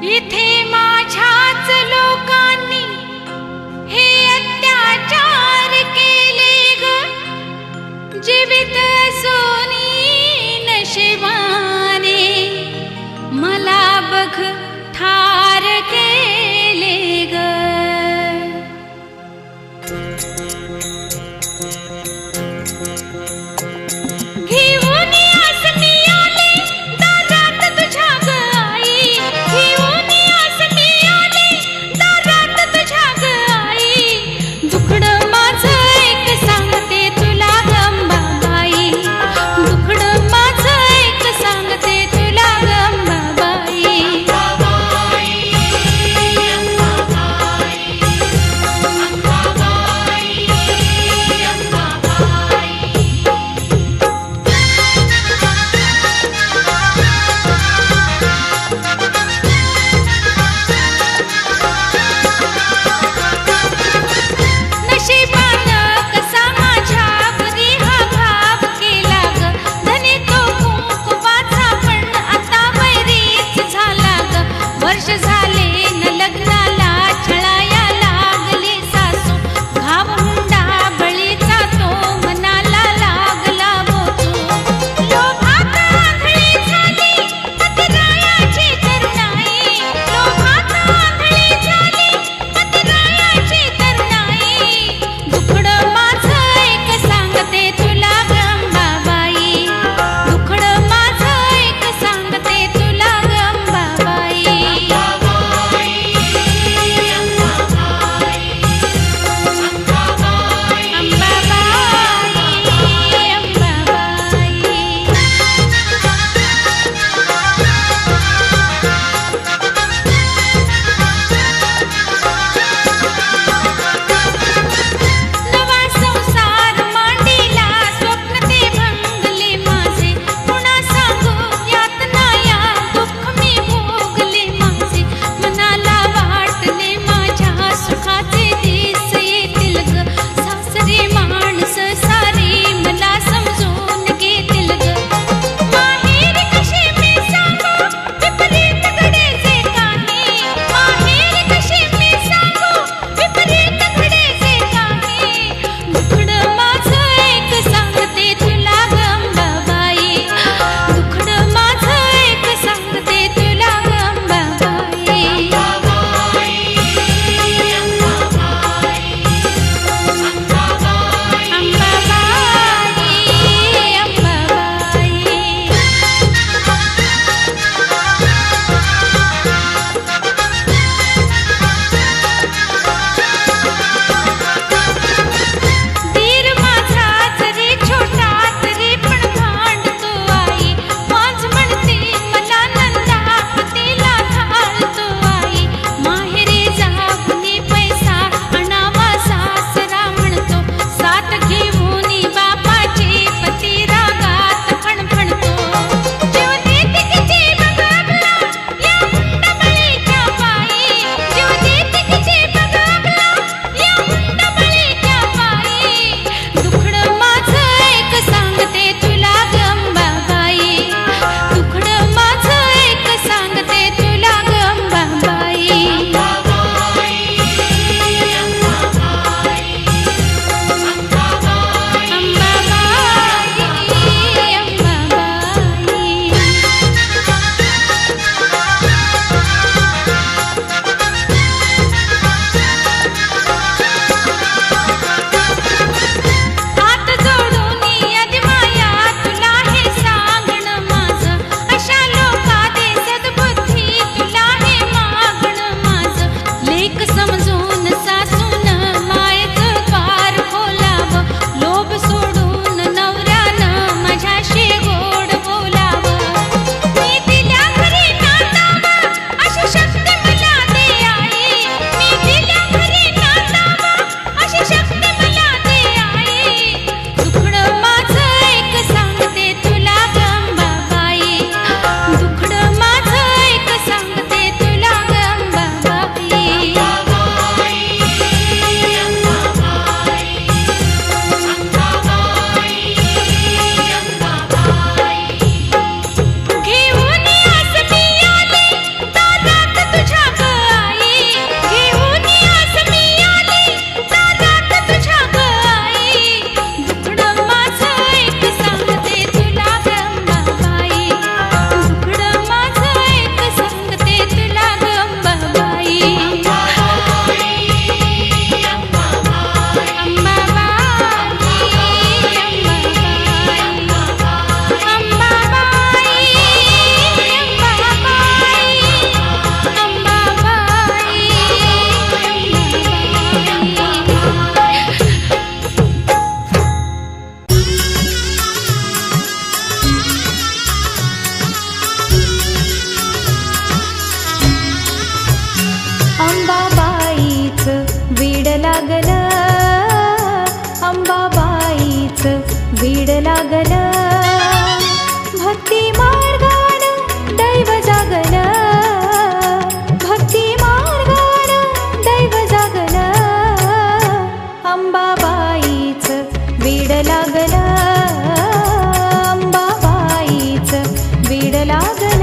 इथे माझ्याच लोकांनी हे अत्याचार केले ग, जीवित सोनी नशिबाने मला बघ ठार केले ग. घेऊन आस मी आले दारात तुझ्या ग आई, घेऊन आस मी आले दारात तुझ्या ग आई. दुखडं माझं एक सांगते तुला गंबाबाई, दुखडं माझं एक सांगते तुला गंबाबाई. लागल भक्ती मार्गान दैव जागल भक्ती मार्गान दैव जागल अंबाबाईच वेड लागल अंबाबाईच वेड लागल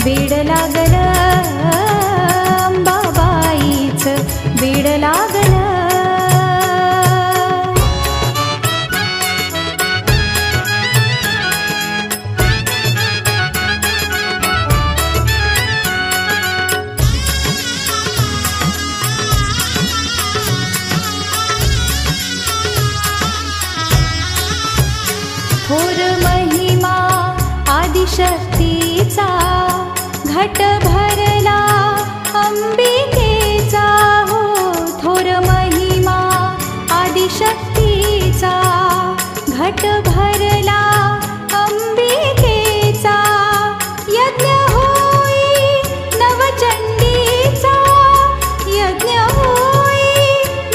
वेड लागल अंबाबाईच वेड लागल थोर महिमा आदिशक्तीचा घट भरला अंबिकेचा हो थोर महिमा आदिशक्तीचा घट भरला अंबिकेचा यज्ञ होई नवचंडीचा यज्ञ होई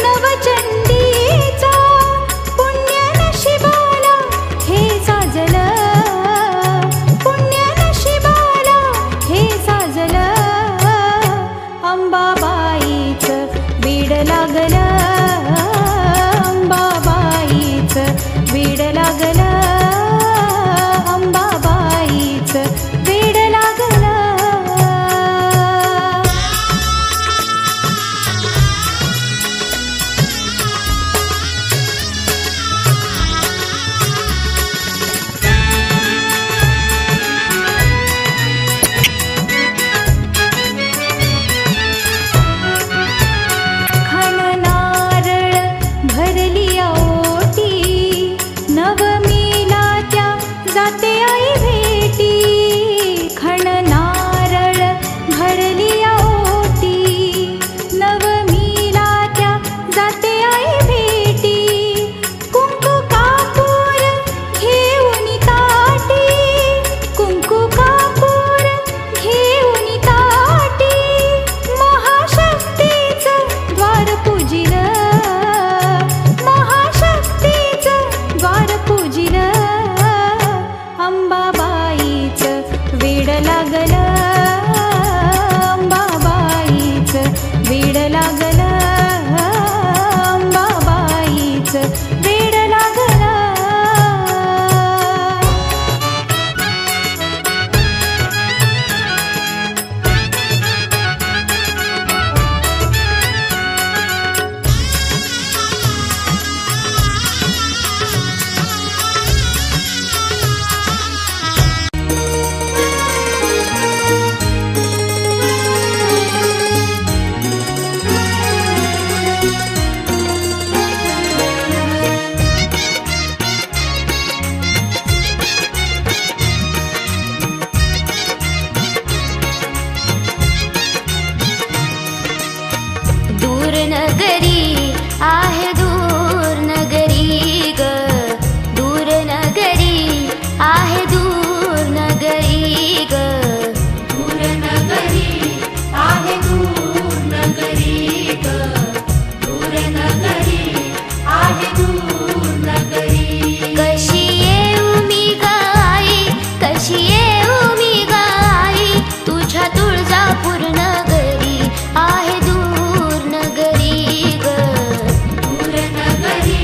नवचंडीचा पुण्य नशिबाला हे साजल अंबाबाईच वेड लागल अंबाबाईच वेड लागल अंबाबाईच वेड लागल अंबाबाईच वेड लागल अंबाबाईच वेड लागल अंबाबाईच वेड लागल नगरी आहे दूर नगरी ग दूर नगरी आहे दूर नगरी ग दूर नगरी आहे दूर नगरी ग दूर नगरी आहे दूर नगरी कशी येऊ मी गाई कशी येऊ मी गाई तुझ्या तुळजापूर नगरी आहे दूर नगरी ग दूर नगरी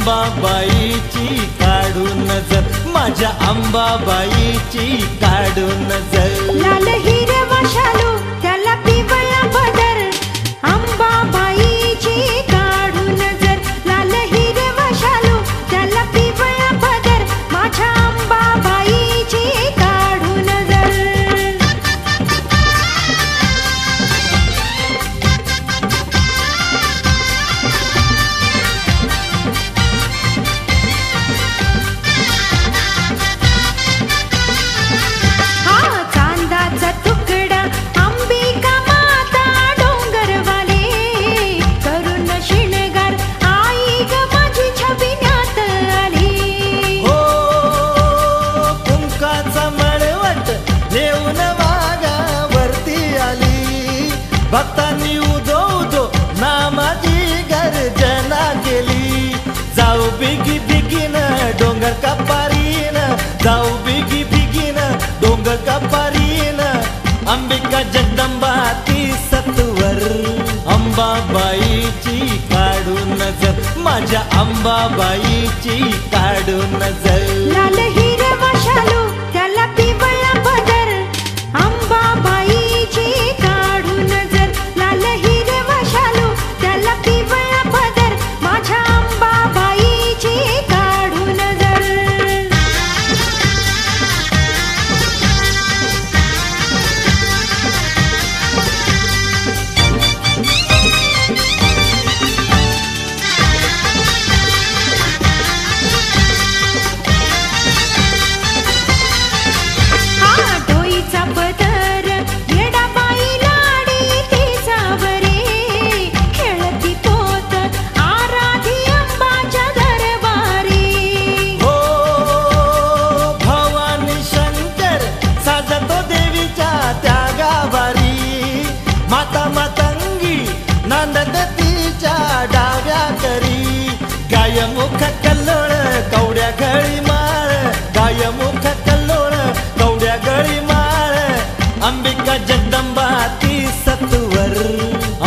अंबाबाईची काढून नजर, माझ्या अंबाबाईची काढून नजर. लाल हिरवा शालू त्याला पिवळा पदर, अंबाबाईची काढून नजर. लाल हिरवा शालू त्याला पिवळा पदर, माझ्या अंबाबाईची काढून नजर. हा चांदाचा तुकडा अंबिका माता डोंगरवाले, करून शिणगार आई ग माझी छबिन्यात आली. हो कुंकाचा मळवट नेऊन वाघावरती आली, भक्तांनी उदो उदो नामाची गर्जना केली. जाऊ बिगी बिगीन डोंगर कपारीन, जाऊ बिगी बिगीन डोंगर कपारीन. अंबिका जगदंबा ती सत्वर, अंबाबाईची काढून नजर, माझ्या अंबाबाईची काढून नजर. लाल हिरवा शालू त्याला पिवळा पदर, अंबाबाईची काढून नजर. लाल हिरवा शालू त्याला पिवळा पदर, माझ्या अंबाबाईची काढून नजर. हा डोईचा पदर येडाबाई लाडी तिचावरे, खेळती पोत आराधी अंबाच्या दरबारी. हो भवानी शंकर साजतो देवीच्या त्या गाभारी, माता मातंगी नांदत तिच्या डाव्या करी. गायमुख कल्लोळ कवड्या गळी माळ, गायमुख कल्लोळ कवड्या गळी माळ. अंबिका जगदंबा ती सत्वर,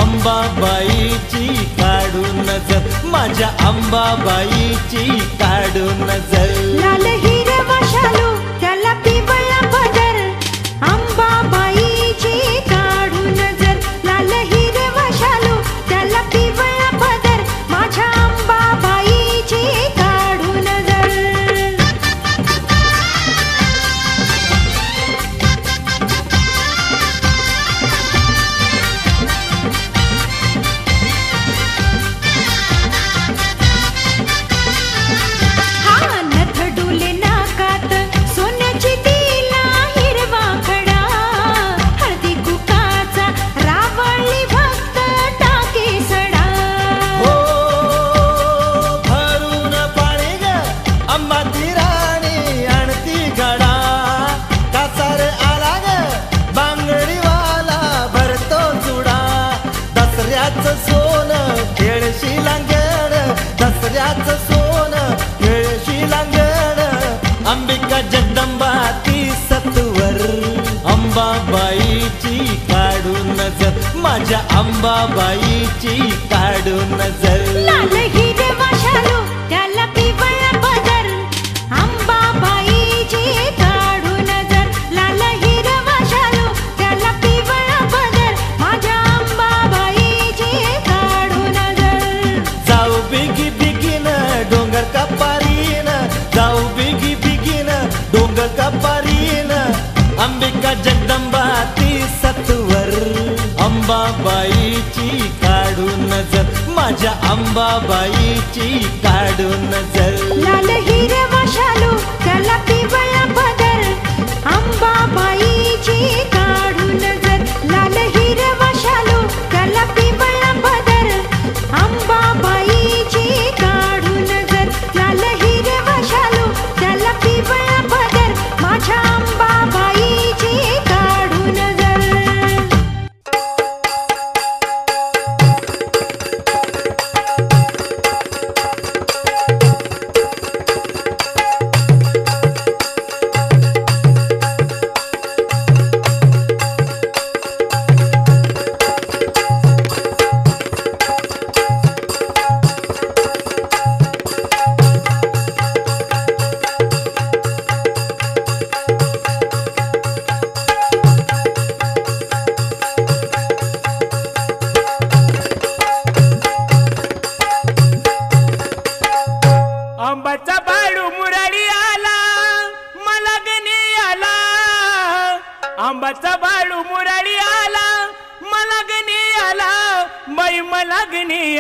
अंबाबाईची काढून नजर, माझ्या अंबाबाईची काढून नजर. लाल हिरवा शालू त्याला पिवळा पदर, अंबाबाईची काढून नजर. लाल हिरवा शालू त्याला पिवळा पदर, माझ्या अंबाबाईची काढून नजर. हा नथ डुले नाकात सोन्याची तिला हिरवा खडा, हळदी कुकाचा रावळी भक्त टाके सडा. हो भरून पाणी ग अंबा ती राणी आणती घडा, कासार आला ग बांगडीवाला भरतो चुडा. दसऱ्याचं सोनं खेळशी लांगण, दसऱ्याचं सोनं खेळशी लांगण. अंबिका जगदंबा ती सत्वर, अंबाबाईची काढून नजर, माझ्या अंबाबाईची काढून नजर. लाल हिरवा शालू त्याला पिवळा पदर, अंबाबाईची काढून नजर. लाल हिरवा शालू त्याला पिवळा पदर, माझ्या अंबाबाईची काढून नजर. जाऊ बिगी बिगीन डोंगर कपारीन, जाऊ बिगी बिगीन डोंगर कपारीन. अंबिका जगदंबा ती सत्वर, अंबाबाईची काढून नजर, माझ्या अंबाबाईची काढून नजर. लाल हिरवा शालू त्याला पिवळा पदर, अंबाबाईची काढून नजर. लाल हिरवा शालू त्याला पिवळा पदर, अंबाबाईची काढून नजर. लाल हिरवा शालू त्याला पिवळा पदर, माझ्या अंबाबाईची काढून नजर.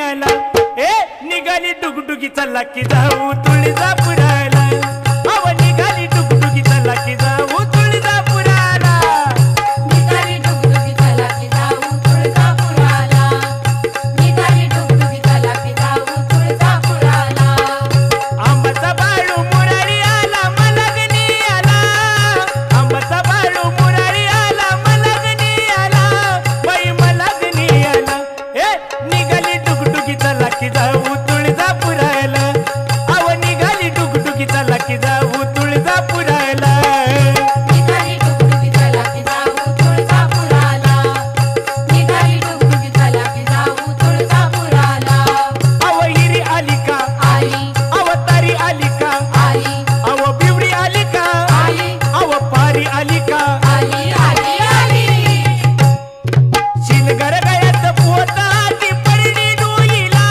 आला ए निघाली डुगडुगी चला की जाऊ तुळजापुराला अव निघाली डुगडुगी चला की जाऊ तुळजापुराला निघाली डुगडुगी चला की जाऊ तुळजापुराला निघाली डुगडुगी चला की जाऊ तुळजापुराला आंबाचा बाळू मुरारी आला मलगनी आला आंबाचा बाळू मुरारी आला मलगनी आला बाई मलगनी आला ए निघाली डुगडुगी चला की जाऊ तुळजापुराला अव निघाली डुगडुगी चला की जाऊ तुळजापुराला निघाली डुगडुगी चला की जाऊ तुळजापुराला निघाली डुगडुगी चला की जाऊ तुळजापुराला अव हिरी आली का आली अव तारी आली का आली अव बिवडी आली का आली अव पारी आली का आली आली आली शिलगर गयात पोता ती परडी डोईला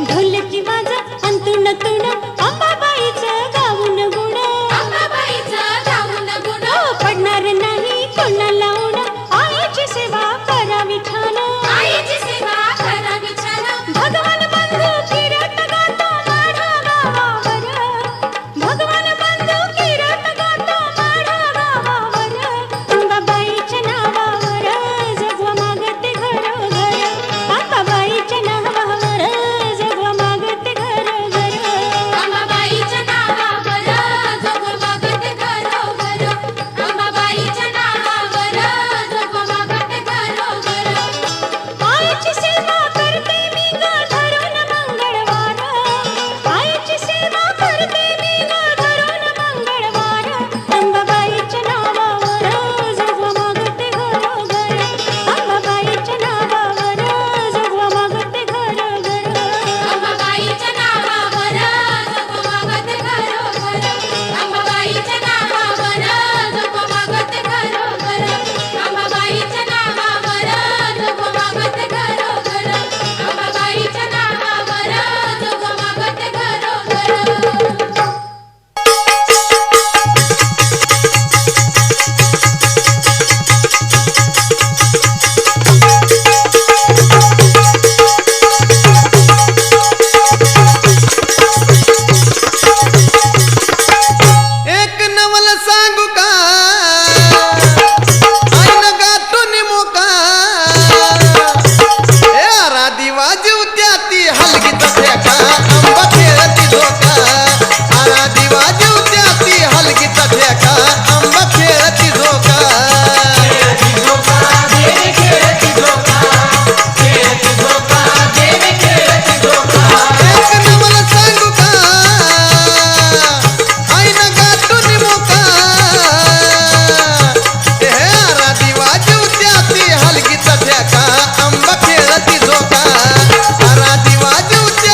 ढोलकी वाजा अंतुन तुण अंबाबाईचं गाऊन गुण पडणार नाही कोणाला उण आईची सेवा करावी छान भगवान बंधू किरत गातो माढा गावावर भगवान बंधू किरत गातो माढा गावावर अंबाबाईच्या नावावर जगवा मागते घरोघर अंबाबाईच्या नावावर जगवा मागते घरोघर अंबाबाईच्या नावावर जगवा मागते घरोघर अंबाबाईच्या नावावर जगवा मागते घरोघर आईची सेवा करते मी ग धरून मंगळवार आईची सेवा करते मी ग धरून मंगळवार अंबाबाईच्या नावावर जगवा मागते घरोघर अंबाबाईच्या नावावर जगवा मागते घरोघर अंबाबाईच्या नावावर जगवा मागते घरोघर अंबाबाईच्या नावावर जगवा मागते घरोघर अंबाबाईच्या नावावर जगवा मागते घरोघर अंबाबाईच्या नावावर जगवा मागते घरोघर एक नवल सांगू का आईन गाठून मोका ए आराधी वाजवत्या ती हलगीत ठेका आंबा खेळती झोका आराधी वाजवत्या ती हलगीत ठेका आंबा खेळती झोका एक नवल सांगू का आईन गाठून मोका ए आराधी वाजवत्या ती हलगीत ठेका आंबा खेळती झोका आराधी वाजवत्या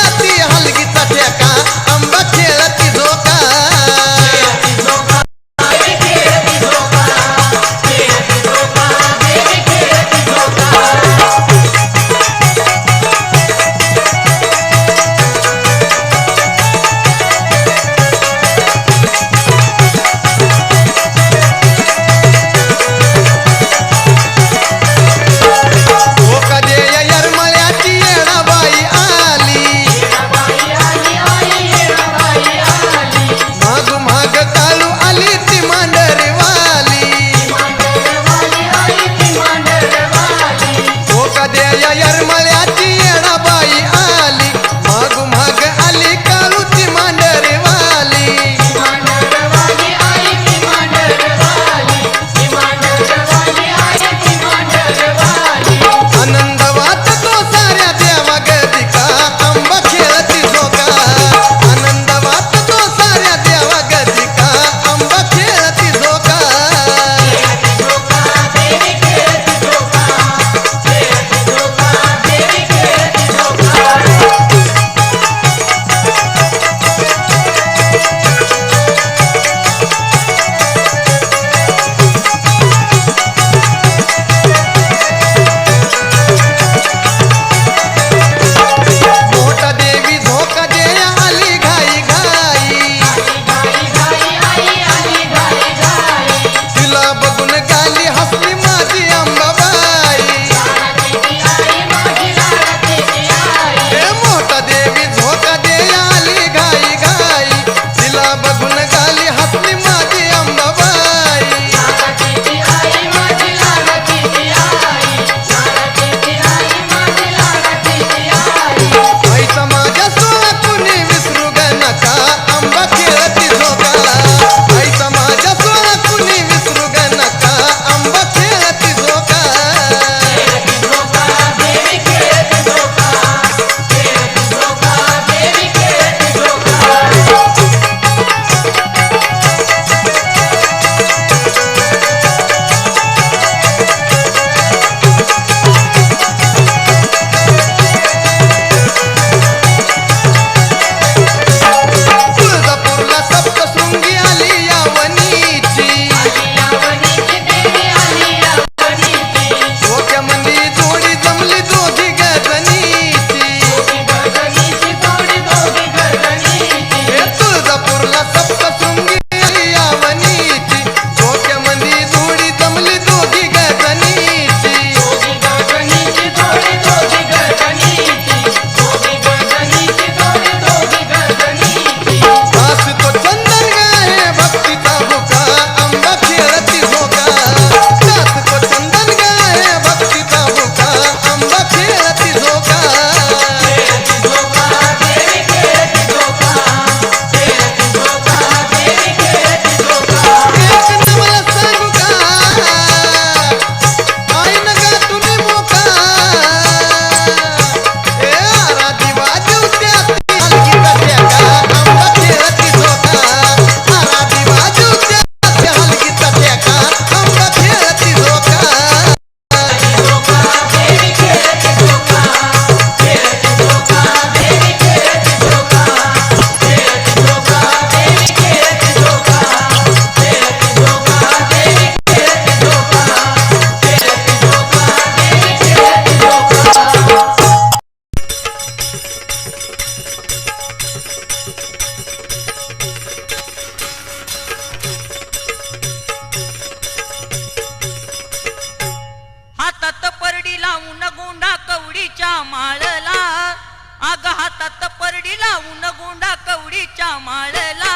कवडीच्या माळला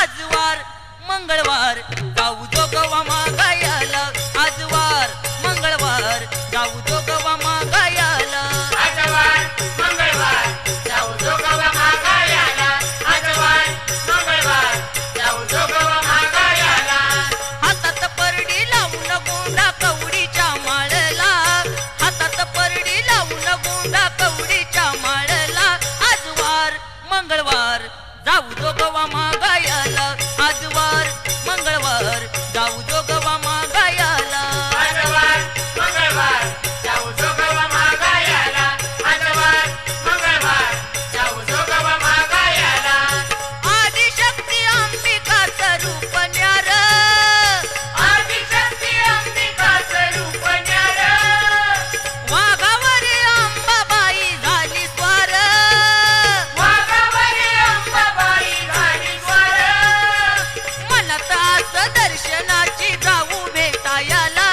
आजवार मंगळवार जाऊ जोगवा मागायला आजवार मंगळवार जाऊ जोगवा मागायला आजवार मंगळवार जाऊ जोगवा मागायला आजवार मंगळवार जाऊ जोगवा मागायला हातात परडी लावून गोंडा कवडीच्या माळला हातात परडी लावून गोंडा कवडीच्या माळला आजवार मंगळवार जाऊ जोगवा मागायला आजवार मंगळवार जाऊ जोगवा मागायला आजवार मंगळवार जाऊ जोगवा मागायला आजवार मंगळवार जाऊ जोगवा मागायला आदिशक्ती अंबिकाचं रूप न्यार आदिशक्ती अंबिकाचं रूप न्यार वाघावरी अंबाबाई झाली स्वार वाघावरी अंबाबाई झाली स्वार मनात आस दर्शनाची जाऊ भेटायला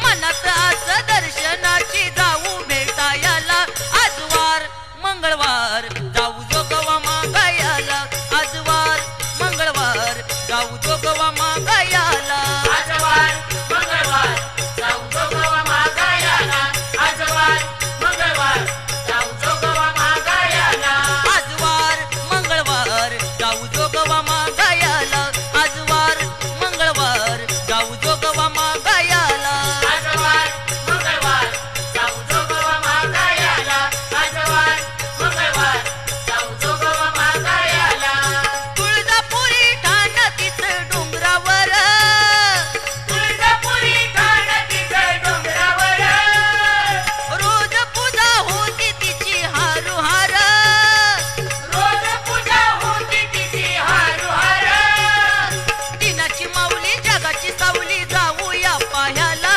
मनात आस दर्शनाची जाऊ भेटायला आजवार मंगळवार जाऊ जोगवा मागायला आजवार मंगळवार जाऊ जोगवा मागायला आजवार मंगळवार जाऊ जोगवा मागायला आजवार मंगळवार जाऊ जोगवा मागायला आजवार मंगळवार जाऊ जोगवा मागायला आजवार मंगळवार जाऊ जोगवा मागायला आजवार मंगळवार जाऊ जोगवा मागायला आजवार मंगळवार जाऊ जोगवा मागायला तुळजापुरी ठाण तिचं डोंगरावर तुळजापुरी ठाण तिचं डोंगरावर रोज पूजा होती तिची हारुहार रोज पूजा होती तिची हारुहार दिनाची माऊली जगाची सावली जाऊया पाह्याला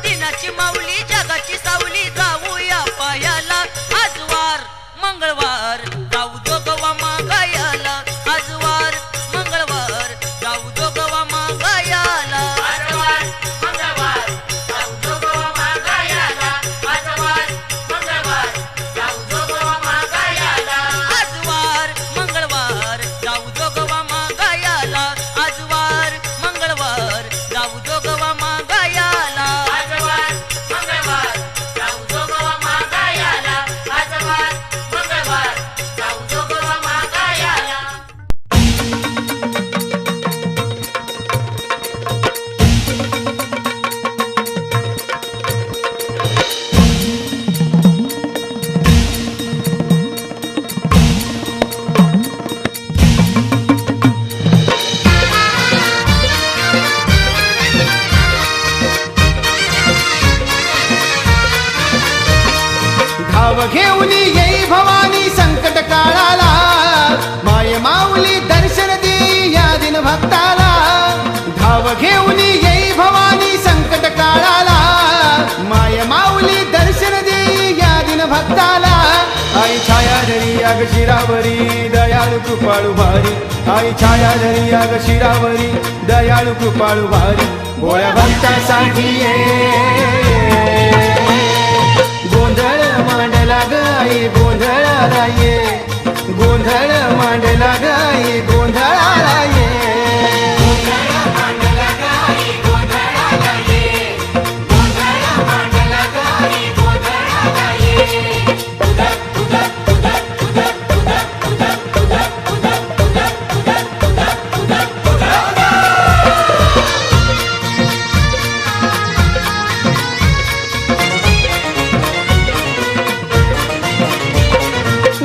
दिनाची माऊली जगाची सावली जाऊया पाह्याला आजवार मंगळवार जाऊ जोगवा मागायला आजवार मंगळवार जाऊ जोगवा मागायला आजवार मंगळवार जाऊ जोगवा मागायला आजवार मंगळवार जाऊ जोगवा मागायला आजवार मंगळवार जाऊ जोगवा मागायला आजवार मंगळवार जाऊ जोगवा मागायला आजवार मंगळवार जाऊ जोगवा मागायला आजवार मंगळवार जाऊ जोगवा मागायला धाव घेऊन येई भवानी संकट काळाला माय माऊली दर्शन दे या दिन भक्ताला धाव घेऊन येई भवानी संकट काळाला माय माऊली दर्शन दे या दिन भक्ताला आई छाया धरी अग शिरावरी दयाळू कृपाळू भारी आई छाया धरी अग शिरावरी दयाळू कृपाळू भारी भोळ्या भक्तासाठी ये गोंधळ मांडला गाई गोंधळाला ये गोंधळ मांडला गाई गोंधळाला ये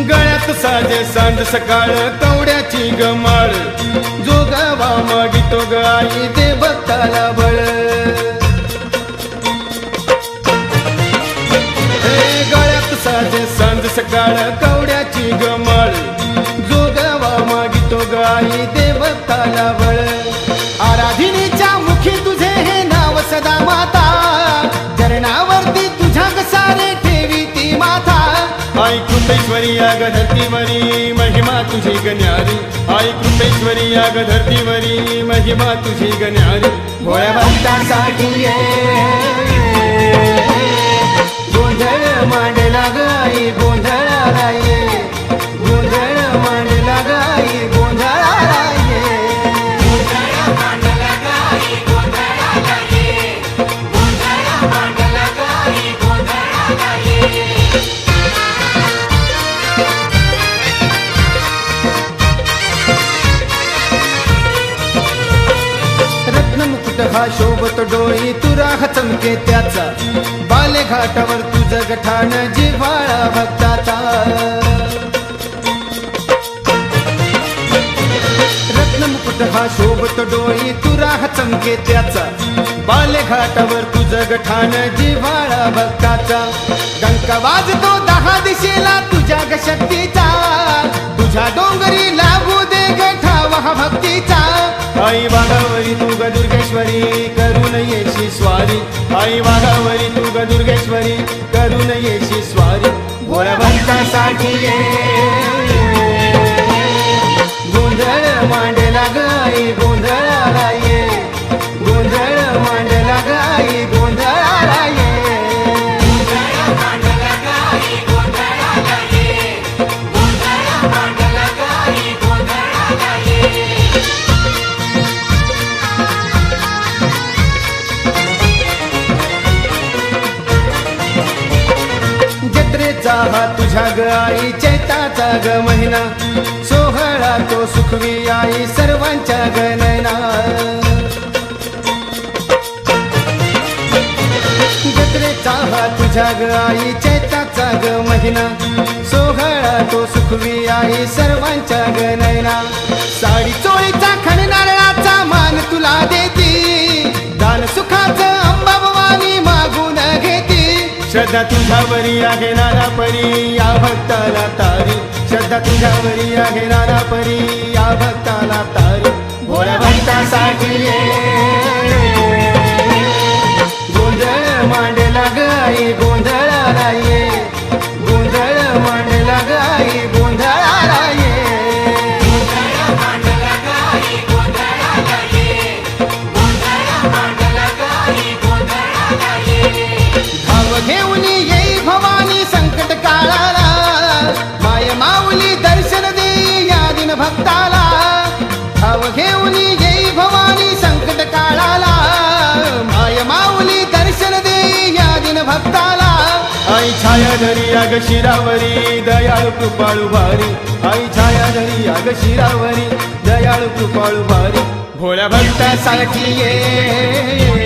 गळ्यात साजे सांज सकाळ कवड्याची गमाळ जो गावा मागितो गाई दे भक्ताला बळ हे गळ्यात साजे सांज सकाळ कवड्याची गमाळ जो गावा मागितो गाई दे भक्ताला बळ आराधिनीच्या मुखी तुझे हे नाव सदा माता चरणावरती तुझ्या सारे ठेवी ती माथा आई कृपेश्वरी आग धरतीवरी महिमा तुझी गण्यारी आई कृपेश्वरी आग धरतीवरी महिमा तुझी गण्यारी भोळ्या भक्तासाठी ये गोंधळ मांडला गाई गोंधळाला ये गोंधळ मांडला गाई गोंधळ हा शोभत डोई तुरा चमके त्याचा बाले घाटावर तुझं गठाण जिव्हाळा भक्ताचा रत्नमुकुट हा शोभत डोई तुरा चमके त्याचा बाले घाटावर तुझं गठाण जिव्हाळा भक्ताचा डंका वाजतो 10 दिशेला तुझ्या ग शक्तीचा तुझ्या डोंगरी लागू दे गठावा हा भक्तीचा आई वाघावरी तू ग दुर्गेश्वरी करून येशी स्वारी आई वाघावरी तू ग दुर्गेश्वरी करून येशी स्वारी भोळ्या भक्तासाठी ये गोंधळ मांडला गाई गोंधळाला ये गोंधळ मांडला गाई गोंधळाला ये जत्रेचा हा तुझ्या ग आई चैताचा ग महिना सोहळा तो सुखवी आई सर्वांच्या ग नैना जत्रेचा हा तुझ्या ग आई चैताचा ग महिना सोहळा तो सुखवी आई सर्वांच्या ग नैना साडी चोळीचा खण नारळाचा मान तुला देती दान सुखाचं अंबा भवानी मागून घेती श्रद्धा तुझ्यावरी आहे नाना परी या भक्ताला तारी श्रद्धा तुझ्यावरी आहे नाना परी या भक्ताला तारी भोळ्या भक्तासाठी ये गोंधळ मांडला गाई गोंधळाला ये गोंधळ मांडला गाई गोंधळाला ये धाव घेऊन येई भवानी संकट काळाला माय माऊली दर्शन देई या दिन भक्ताला धाव घेऊन येई भवानी संकट काळाला माय माऊली दर्शन देई या दिन भक्ताला आई छाया धरी अग शिरावरी दयाळू कृपाळू भारी आई छाया धरी अग शिरावरी दयाळू कृपाळू भारी भोळ्या भक्तासाठी ये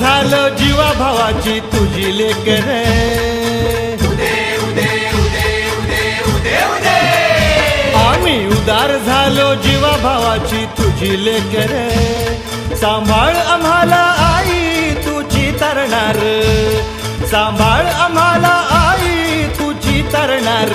झालं जीवा भावाची तुझी लेकर आम्ही उदार झालो जीवा भावाची तुझी लेकर सांभाळ आम्हाला आई तुझी तरणार सांभाळ आम्हाला आई तुझी तरणार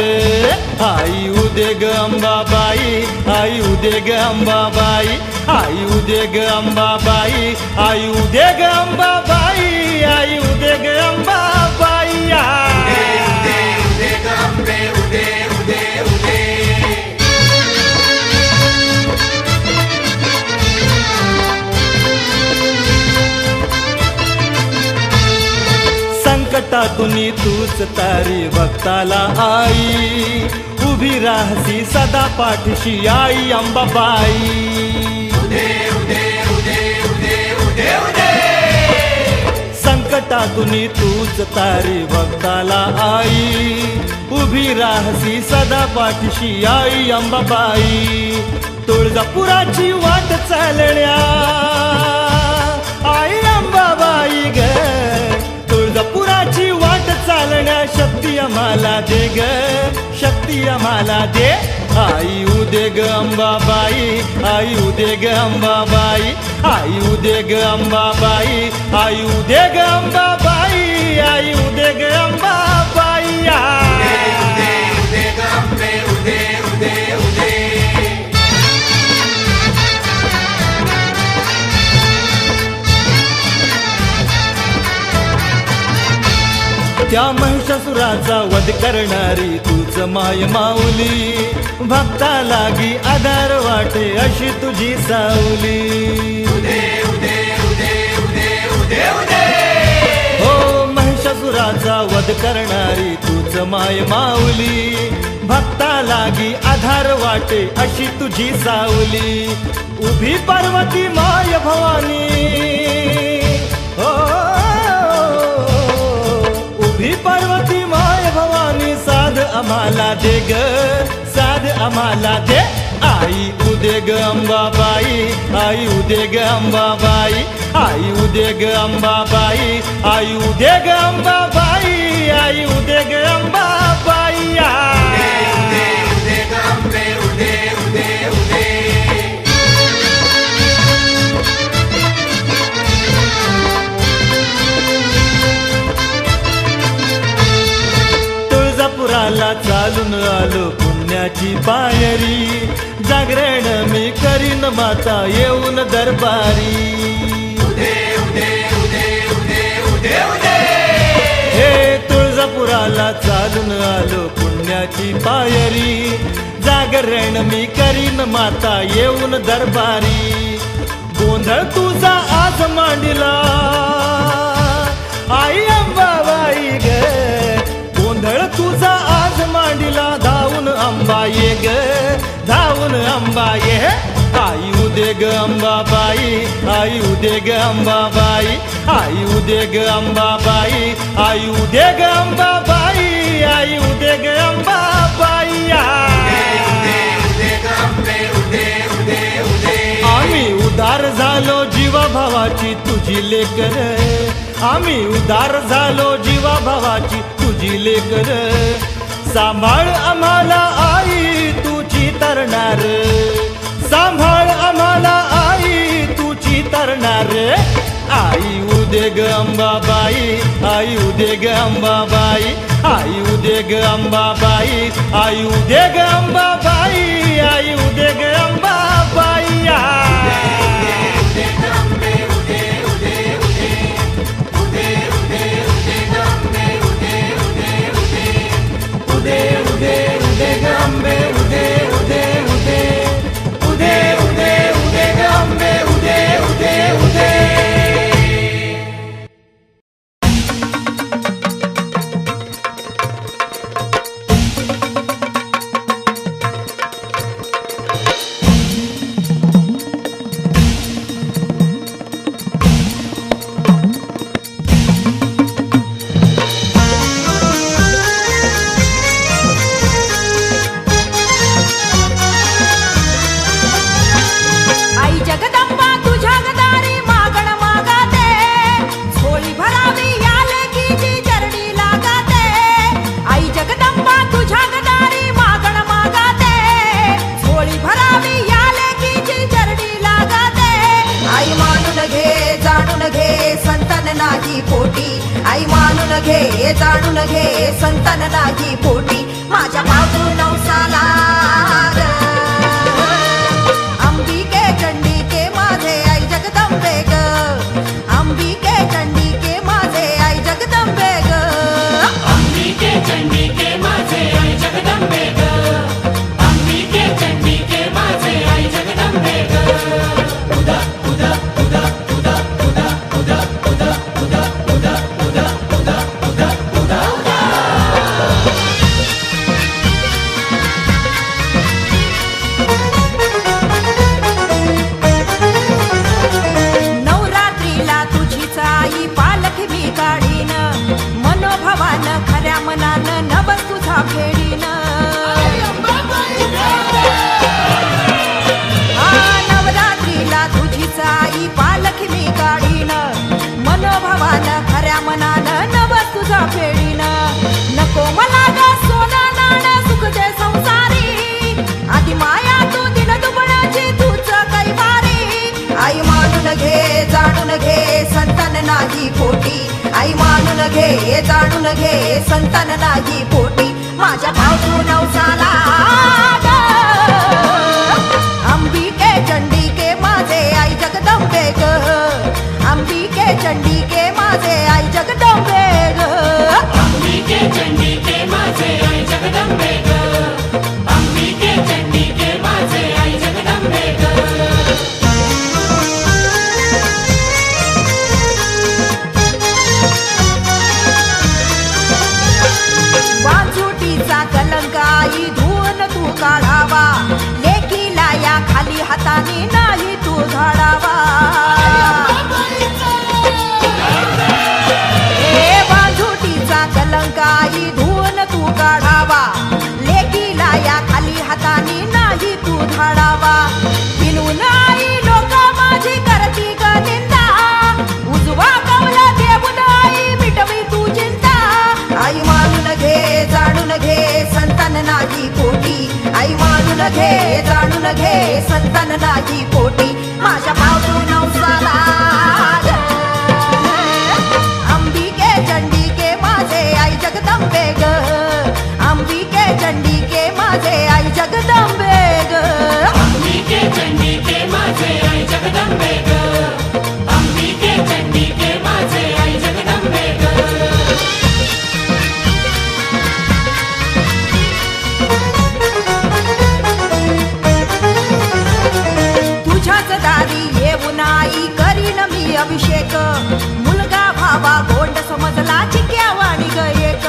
आई उदे ग अंबाबाई आई उदे ग अंबाबाई आई उदे ग अंबाबाई आई उदे ग अंबाबाई आई उदे ग अंबाबाई संकटातून तूच तारी भक्ताला आई उभी राहसी सदा पाठीशी आई अंबाबाई संकटातून तूच तारी भक्ताला आई उभी राहसी सदा पाठीशी आई अंबाबाई तुळजापुराची वाट चालण्या आई अंबाबाई ग तुळजापुराची वाट चालण्या शक्ती आम्हाला दे ग शक्ती आम्हाला दे आई उदे ग अंबाबाई आई उदे ग अंबाबाई आई उदे ग अंबाबाई आई उदे ग अंबाबाई आई उदे ग अंबाबाई त्या महिषासुराचा वध करणारी तूच माय माऊली भक्ता लागी आधार वाटे अशी तुझी सावली हो महिषासुराचा वध करणारी तूच माय माऊली भक्ता लागी आधार वाटे अशी तुझी सावली उभी पार्वती माय भवानी हो उभी पार्वती माय भवानी साध आम्हाला दे ग साध आम्हाला दे आई उदे ग अंबाबाई आई उदे ग अंबाबाई आई उदे ग अंबाबाई आई उदे ग अंबाबाई आई उदे ग अंबाबाई तुळजापुराला चालून आलो पुण्याची पायरी जागरण मी करीन माता येऊन दरबारी हे तुळजापुराला चालून आलो पुण्याची पायरी जागरण मी करीन माता येऊन दरबारी गोंधळ तुझा आज मांडला आई अंबाबाई ग गोंधळ तुझा आज मांडला धावून अंबा ये ग धावून अंबा ये आई उदे ग अंबाबाई आई उदे ग अंबाबाई आई उदे ग अंबाबाई आई उदे ग अंबाबाई आई उदे ग अंबाबाई आम्ही उदार झालो जीवा भावाची तुझी लेकर आम्ही उदार झालो जीवा भावाची तुझी लेकर सांभाळ आम्हाला आई तुझी तरणार सांभाळ आम्हाला आई तुझी तरणार आई उदे ग अंबाबाई आई उदे ग अंबाबाई आई उदे ग अंबाबाई आई उदे ग अंबाबाई आई उदे ग अंबाबाई जाणून घे संतान नाही पोटी माझ्या बाजू नवसाला ग. अंबिके चंडिके माझे आई जगदंबे ग. अंबिके चंडिके माझे आई जगदंबे ग. अंबिके चंडिके माझे आई जगदंबे ग. अंबिके चंडिके माझे आई जगदंबे ग. उदा उदा उदा उदा उदा उदा उदा उदा उदा उदा उदा उदा उदा. नवरात्रीला तुझीच आई पालख मी काढीन मनोभावान खऱ्या मनानं नवस तुझा फेडीन. नवरात्रीला तुझीच आई पालख मी काढीन मनोभावान खऱ्या मनानं नवस तुझा फेडीन. नको मला ग सोना नाण सुख दे संसारी आधी माया तू दिन दुबळाची तूच कैवारी. आई मानून घे जाणून घे संतान नाही पोटी आई मानून घे जाणून घे संतान नाही पोटी माझ्या भाऊ नवसाला ग. अंबिके चंडिके माझे आई जगदंबे ग. अंबिके चंडिके माझे आई जगदंबे ग. अंबिके चंडिके माझे आई जगदंबे ग. अंबिके चंडिके माझे आई जगदंबे ग. वांजुटीचा कलंकाई धुवून तू काढावा लेकीला या खाली हाताने नाही तू झाडावा. ए वांजुटीचा कलंकाई धुवून तू काढावा लेकीला या खाली हाताने नाही तू झाडावा. बिनून आई लोक माझी करती ग निंदा उजवा कवला देऊन आई मिटवी तू चिंता. आई मानून घे जाणून घे संतान नाही पोटी आई मानून घे जाणून घे संतान नाही पोटी माझ्या बाजू नवसाला ग. अंबिके चंडिके माझे आई जगदंबे ग. अंबिके चंडिके माझे आई जगदंबे ग. अंबिके चंडिके माझे आई जगदंबे ग. अंबिके चंडिके माझे आई जगदंबे ग. तुझ्याच दारी येऊन आई करीन मी अभिषेक मुलगा भावा गोंड समजला चिक्या वाणी ग एक.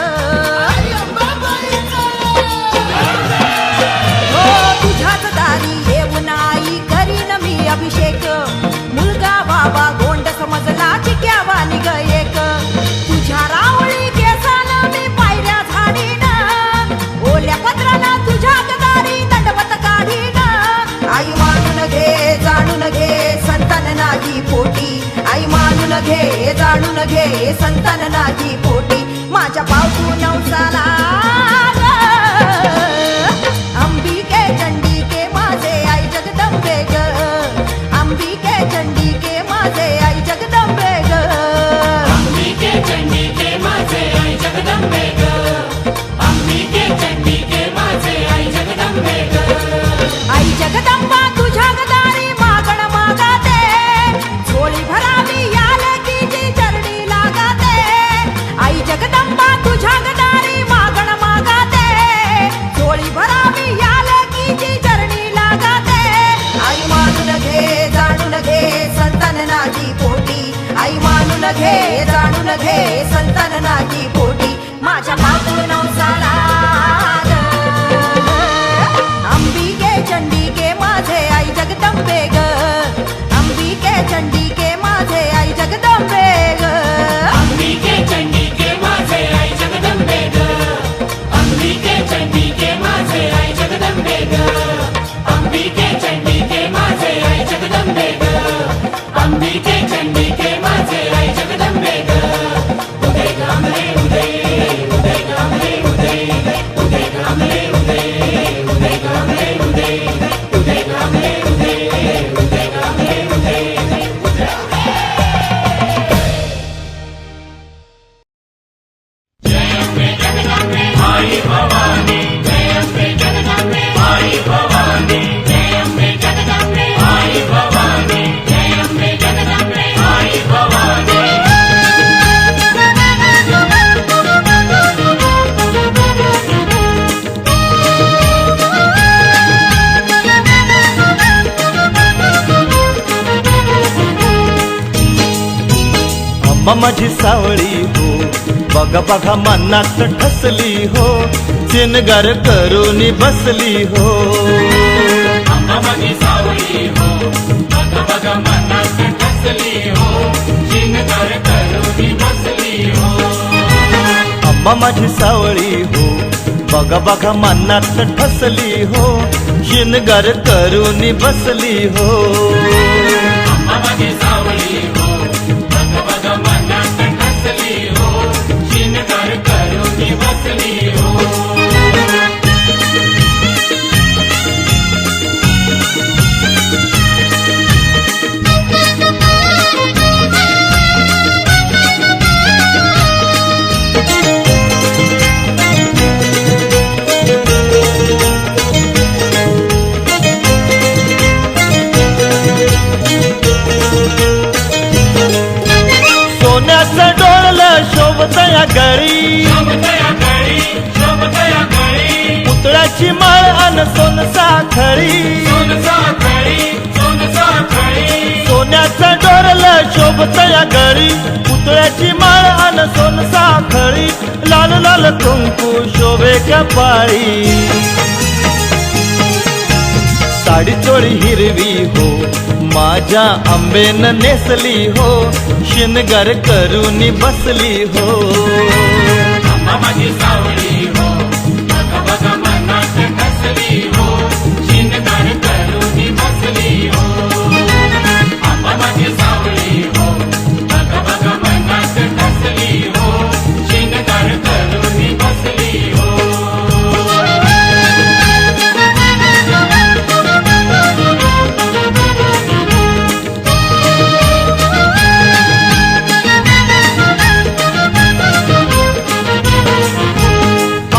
हो तुझ्याच दारी येऊन आई करीन मी अभिषेक मुलगा भावा गोंड समजला चिक्या वाणी ग एक. तुझ्या रावळी केसाला मी पायऱ्या झाडीन ओल्या पत्राला तुझ्या दारी दंडवत काढीन. आई मानून घे जाणून घे संतान नाही पोटी आई मानून घे जाणून घे संतान नाही पोटी माझ्या बाजू नवसाला ग. अंबिके चंडिके माझे आई जगदंबे ग. अंबिके चंडिके माझे आई जगदंबे ग. अंबिके चंडिके माझे आई जगदंबे ग. अंबिके चंडिके माझे आई जगदंबे ग. आई जगदंबा तुझ्या गदारी मागण मागाते झोळी भरावी याल की जी चरणी लागते. आई जगदंबा तुझ्या गदारी मागण आम्हा माझी सावळी हो बघा बघा मनात ठसली हो चिनगार करून बसली हो आंबा माझी सावळी हो बघ बघ मनात ठसली हो चिनगार करून बसली हो आम्हा माझी सावळी हो बघा बघा मनात ठसली हो शिनगार करून बसली हो आंबा माझी सावळी हो बघ बघ मनात ठसली हो चिनगार करून बसली हो सोन्याचं डोळलं शोभत या गळी पुतळ्याची माळ अन सोन साखळी सोन्याचं डोरलं शोभत या गळी पुतळ्याची माळ अन सोन साखळी लाल लाल कुंकू शोभे कपाळी साडी चोळी हिरवी हो माझ्या आंबेन नेसली हो शिनगार करून बसली हो आंबा माझी सावळी हो बघ बघ मनात ठसली हो चिनगार करून बसली हो आंबा माझी सावळी हो बघ बघ मनात ठसली हो चिनगार करून बसली हो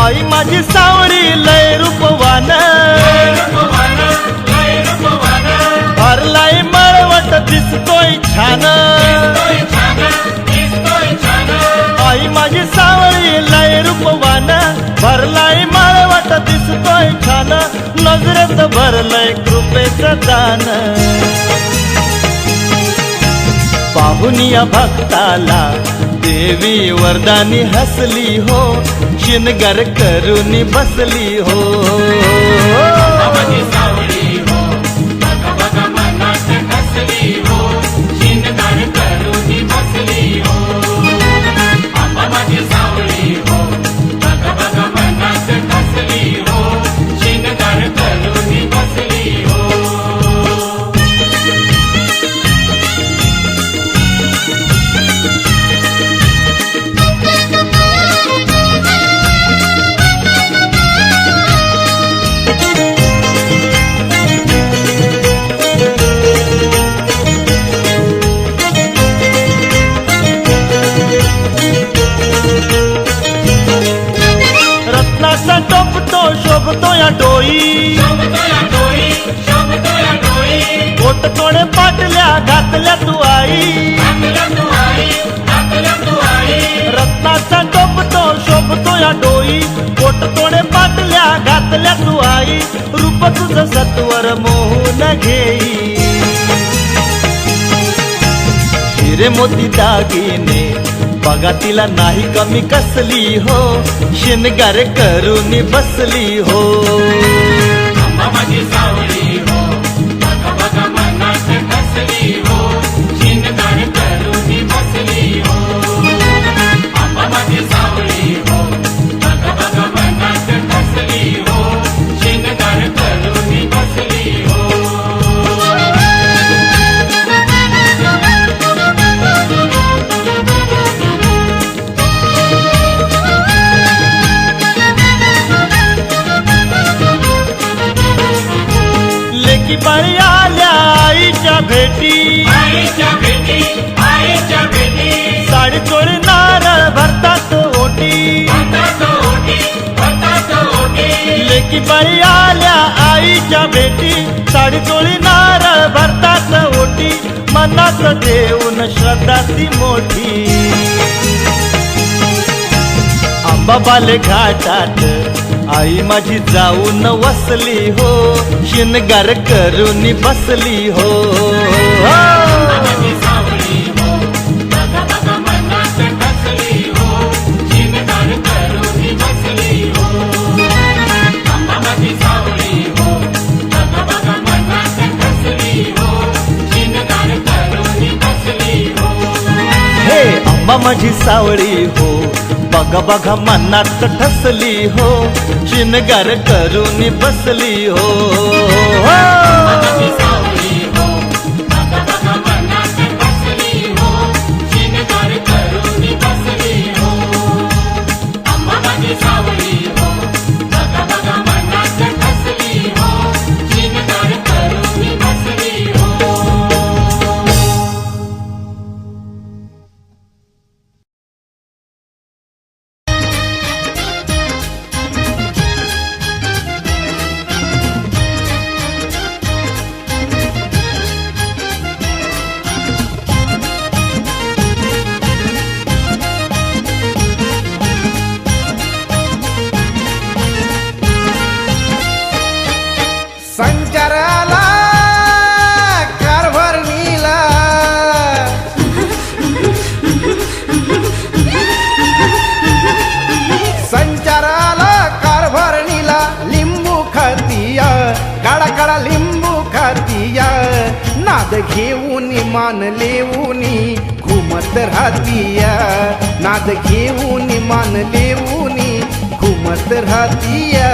आई माझी सावळी लय रूपवान भरलाई मळवट दिसतोय छान आई माझी सावळी लय रूपवान भरलाई मळवट दिसतोय छान नजरेत भरलंय कृपेचं दान पाहुनिया भक्ताला देवी वरदानी हसली हो शिनगार करून बसली हो आंबा माझी सावळी हो बघ बघ मनात ठसली हो चिनगार करून बसली हो आंबा माझी सावळी हो बघ बघ मनात ठसली हो चिनगार करून बसली हो रत्नाचा टोपतो शोभतो या डोई बोट तोडे पाटल्या घातल्या तू आई रत्नाचा टोपतो शोभतो या डोई बोट तोडे पाटल्या घातल्या तू आई रूप तुझं सत्वर मोहून घेई हिरे मोती दागिने बघा तिला नाही कमी कसली हो शिनगार करून बसली हो आंबा माझी सावळी हो बघ बघ मनात ठसली हो चिनगार करून बसली हो आंबा माझी सावळी हो बघ बघ मनात ठसली हो चिनगार करून बसली हो लेकी बाई आल्या आईच्या भेटी साडी चोळी नारळ भरतात ओटी लेकी बाई आल्या आईच्या भेटी साडी चोळी नारळ भरतात ओटी मनात देऊन श्रद्धा ती मोठी आंबाबाले घाटात आई माझी जाऊन वसली हो शिनगार करून बसली हो सावळी हो बघ बघ मनात माझी सावळी हो बघा बघा मनात ठसली हो शिनगार करून बसली हो माझी सावली हो बघा बघा मनात बसली हो शिनगार करून बसली हो अम्मा माझी सावली हो बघा बघा मनात बसली हो शिनगार करून बसली हो संचाराला कारभारणीला संचाराला कारभारणीला लिंबू खातिया काळा काळा लिंबू खातिया नाद घेऊन मान लेऊनी घुमत राहतिया नाद घेऊन मान लेऊनी घुमत राहतिया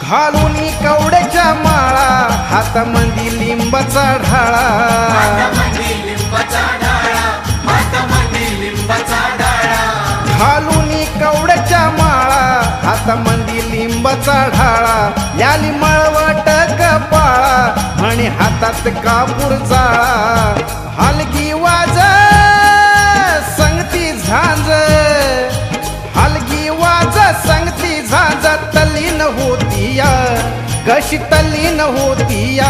घालून कवड्याच्या माळा हातामंदी लिंबाचा ढाळा घालून कवड्याच्या माळा हातामंदी लिंबाचा ढाळा याली मळवट कपाळा आणि हातात कापूर जाळा हलगी वाज संगती झांज हलगी वाज संगती झांज तल्लीन होतीया कशी तल्लीन होतीया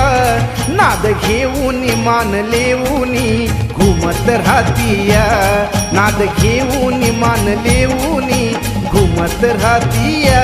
नाद घेऊन मान लेऊनी घुमत राहतीया नाद घेऊन मान लेऊनी घुमत राहतीया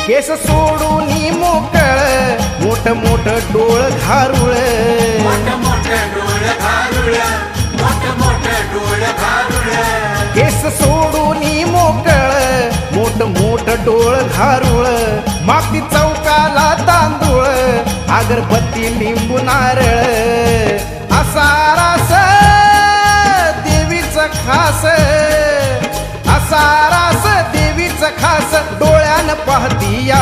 केस सोडून मोकळ मोठ मोठ डोळ घारुळ केस सोडून मोकळ मोठ मोठ डोळ घारुळ मागती चौकाला तांदूळ अगरबत्ती लिंबू नारळ असा रास देवीच खास असा रास देवीच खास डोळ्यान पाहतीया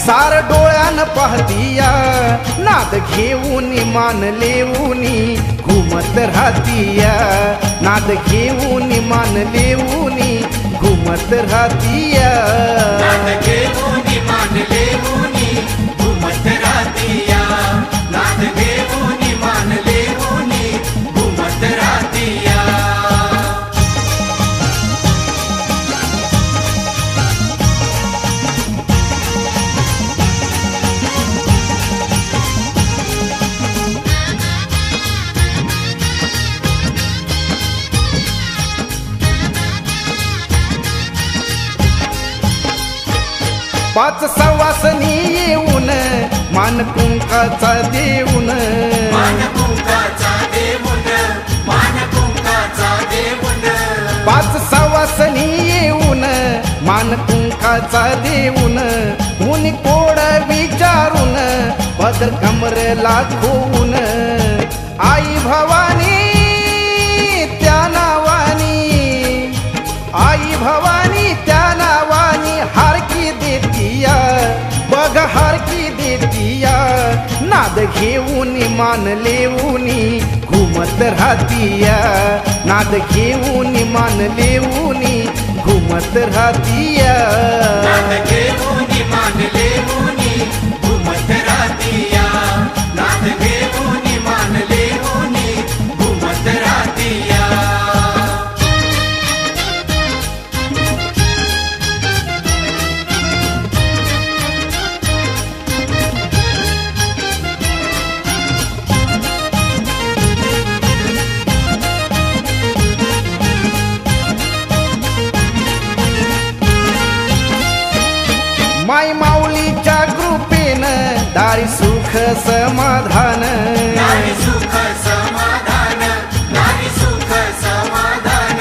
सार डोळ्यान पाहतीया नाद घेऊन मान लेऊनी घुमत राहतीया नाद घेऊन मान लेऊनी घुमत राहतीया पाच सवासनी येऊन मान कुंकाचा देऊन पाच सवासनी येऊन मान कुंकाचा देऊन कोणी कोड विचारून पदर कमरेला खोवून आई भवानी त्या नावानी आई भवानी त्या नावानी हारकी देतीया बघ हारकी देतीया नाद घेऊन मान लेऊनी घुम घुमत राहतीया नाद घेऊन मान लेऊन घुमत राहतीया नाद घेऊनी मान लेऊनी घुमत राहतीया नाद घेऊनी मान लेऊनी घुमत राहतीया माय माऊलीच्या कृपेनं दारी सुख समाधान नारी सुख समाधान नारी सुख समाधान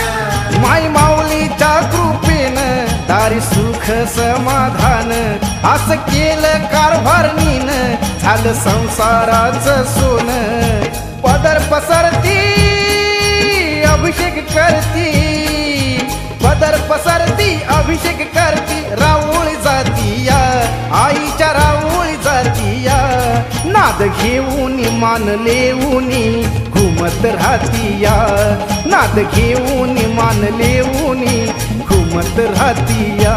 माय माऊलीच्या कृपेनं दारी सुख समाधान असं केलं कारभारणीन झालं संसाराचं सोन पदर पसरती अभिषेक करती पदर पसरती अभिषेक करती राऊळी जातीया आईच्या राऊळी जातीया नाद घेऊन मान लेऊन घुमत राहतीया नाद घेऊन मान लेऊन घुमत राहतीया